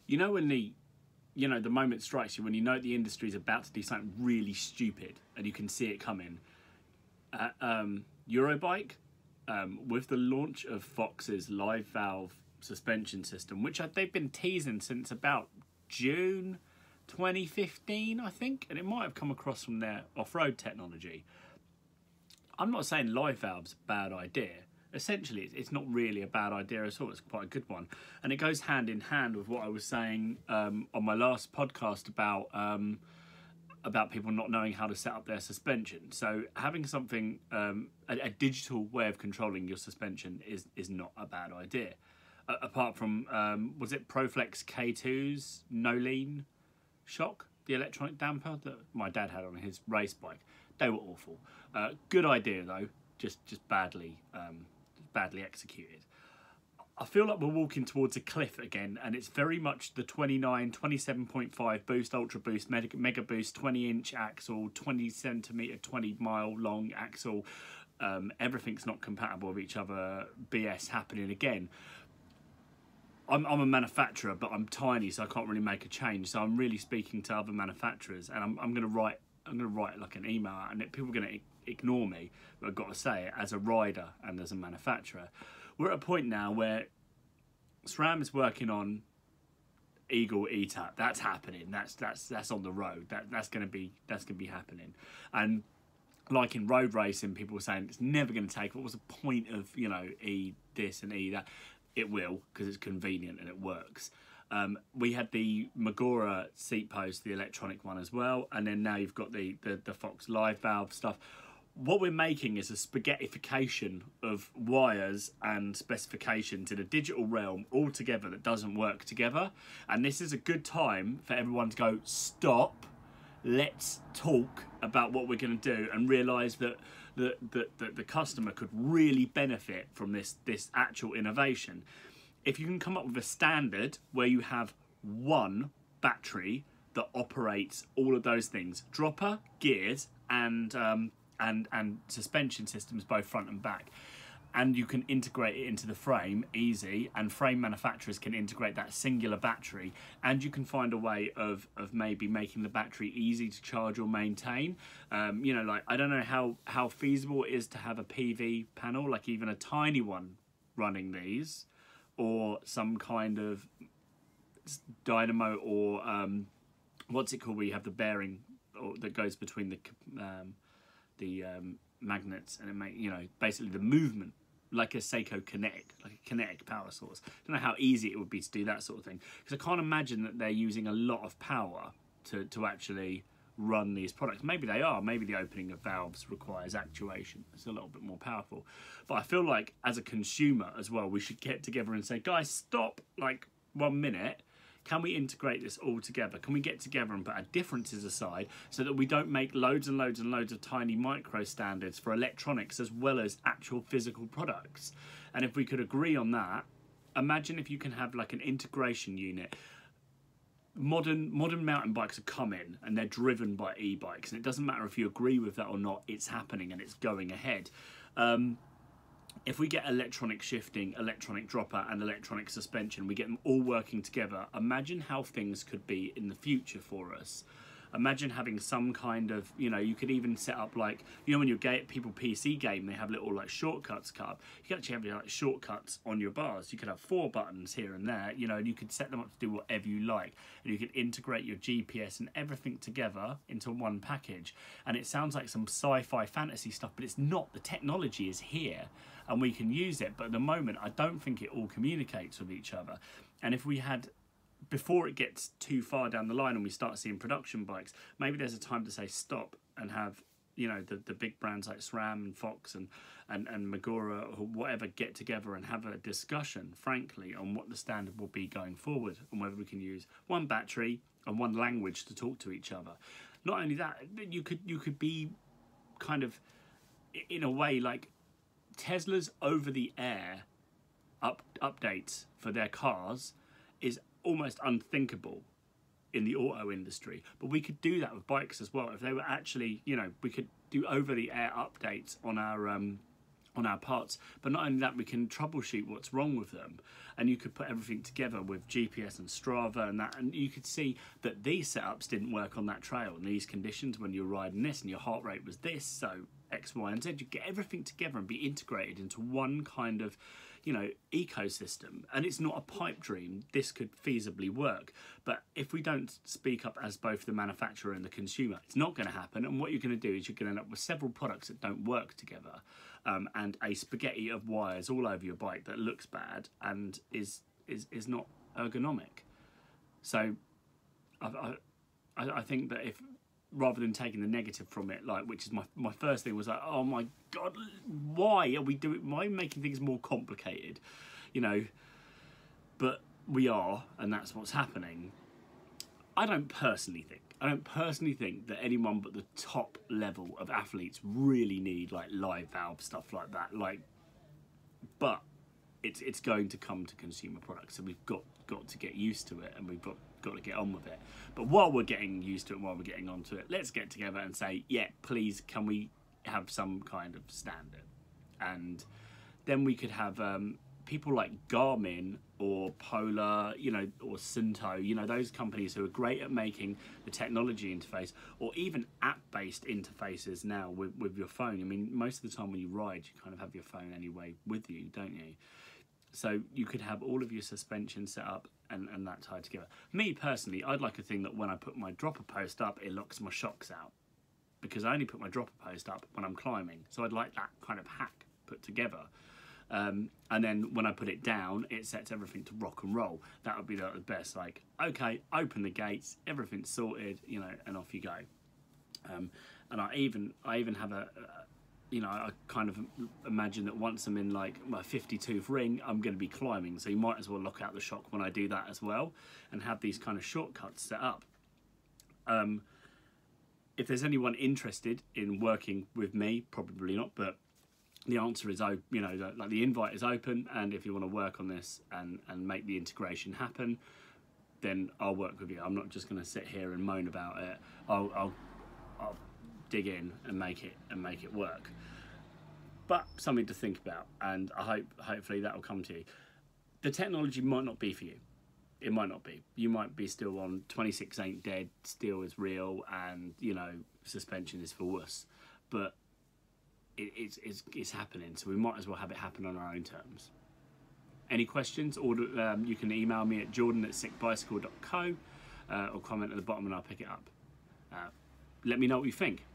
You know when the moment strikes you when you know the industry is about to do something really stupid and you can see it coming. Eurobike, with the launch of Fox's live valve suspension system, which they've been teasing since about June 2015, I think, and it might have come across from their off-road technology. I'm not saying live valve's a bad idea. Essentially, it's not really a bad idea at all. It's quite a good one. And it goes hand in hand with what I was saying on my last podcast about people not knowing how to set up their suspension. So having something, a digital way of controlling your suspension is not a bad idea. Apart from, was it Proflex K2's no lean shock, the electronic damper that my dad had on his race bike? They were awful. Good idea though, just badly executed. I feel like we're walking towards a cliff again, and it's very much the 27.5 boost, ultra boost, mega boost, 20-inch axle, 20 centimetre, 20 mile long axle. Everything's not compatible with each other. BS happening again. I'm a manufacturer, but I'm tiny, so I can't really make a change. So I'm really speaking to other manufacturers, and I'm going to write like an email out, and people are going to ignore me, but I've got to say it as a rider and as a manufacturer. We're at a point now where Sram is working on Eagle eTap. That's happening. That's on the road. That's going to be happening. And like in road racing, people were saying it's never going to take. What was the point of E this and E that? It will, because it's convenient and it works. We had the Magura seat post, the electronic one as well, and then now you've got the Fox live valve stuff. What we're making is a spaghettification of wires and specifications in a digital realm all together that doesn't work together. And this is a good time for everyone to go, stop, let's talk about what we're going to do, and realise that the customer could really benefit from this actual innovation. If you can come up with a standard where you have one battery that operates all of those things, dropper, gears, and suspension systems, both front and back, and you can integrate it into the frame easy, and frame manufacturers can integrate that singular battery, and you can find a way of maybe making the battery easy to charge or maintain. Like, I don't know how feasible it is to have a PV panel, like even a tiny one running these, or some kind of dynamo, or what's it called, where you have the bearing that goes between the magnets, and it basically the movement, like a Seiko kinetic, like a kinetic power source. I don't know how easy it would be to do that sort of thing, because I can't imagine that they're using a lot of power to actually run these products. Maybe they are. Maybe the opening of valves requires actuation. It's a little bit more powerful. But I feel like as a consumer as well, we should get together and say, guys, stop, like 1 minute. Can we integrate this all together? Can we get together and put our differences aside so that we don't make loads and loads and loads of tiny micro standards for electronics as well as actual physical products? And if we could agree on that, imagine if you can have like an integration unit. Modern mountain bikes are coming, and they're driven by e-bikes, and it doesn't matter if you agree with that or not, it's happening and it's going ahead. If we get electronic shifting, electronic dropper, and electronic suspension, we get them all working together, imagine how things could be in the future for us. Imagine having some kind of, you could even set up like, when you people PC game, they have little like shortcuts cut up. You can actually have like shortcuts on your bars. You could have 4 buttons here and there, and you could set them up to do whatever you like. And you could integrate your GPS and everything together into one package. And it sounds like some sci-fi fantasy stuff, but it's not. The technology is here and we can use it. But at the moment, I don't think it all communicates with each other. And if we had, before it gets too far down the line and we start seeing production bikes, maybe there's a time to say stop and have, the big brands like SRAM and Fox and Magura or whatever get together and have a discussion, frankly, on what the standard will be going forward, and whether we can use one battery and one language to talk to each other. Not only that, you could be kind of, in a way, like Tesla's over-the-air updates for their cars is almost unthinkable in the auto industry, but we could do that with bikes as well. If they were actually, we could do over-the-air updates on on our parts. But not only that, we can troubleshoot what's wrong with them, and you could put everything together with GPS and Strava and that, and you could see that these setups didn't work on that trail in these conditions when you're riding this, and your heart rate was this, so X, Y, and Z. You get everything together and be integrated into one kind of, you know, ecosystem. And it's not a pipe dream. This could feasibly work. But if we don't speak up as both the manufacturer and the consumer, it's not going to happen. And what you're going to do is you're going to end up with several products that don't work together, and a spaghetti of wires all over your bike that looks bad and is not ergonomic. So I think that if, rather than taking the negative from it, like, which is my first thing was like, oh my God, why are we making things more complicated, you know? But we are, and that's what's happening. I don't personally think that anyone but the top level of athletes really need like live valve stuff like that. Like, but it's going to come to consumer products, so we've got to get used to it, and we've got to get on with it. But while we're getting used to it, while we're getting onto it, let's get together and say, yeah, please, can we have some kind of standard? And then we could have people like Garmin or Polar, you know, or Sunto, you know, those companies who are great at making the technology interface, or even app-based interfaces now with your phone. I mean, most of the time when you ride, you kind of have your phone anyway with you, don't you? So you could have all of your suspension set up and that tied together. Me personally, I'd like a thing that when I put my dropper post up, it locks my shocks out, because I only put my dropper post up when I'm climbing. So I'd like that kind of hack put together. And then when I put it down, it sets everything to rock and roll. That would be the best. Like, okay, open the gates, everything's sorted, you know, and off you go. And I even have you know, I kind of imagine that once I'm in like my 52th ring, I'm going to be climbing. So you might as well lock out the shock when I do that as well, and have these kind of shortcuts set up. If there's anyone interested in working with me, probably not, but the answer is, you know, like the invite is open, and if you want to work on this and make the integration happen, then I'll work with you. I'm not just going to sit here and moan about it. I'll dig in and make it work. But something to think about, and hopefully that will come to you. The technology might not be for you. It might not be. You might be still on 26 ain't dead, steel is real, and, you know, suspension is for wuss. But it's happening, so we might as well have it happen on our own terms. Any questions? Or you can email me at jordan@sickbicycle.co, or comment at the bottom and I'll pick it up. Let me know what you think.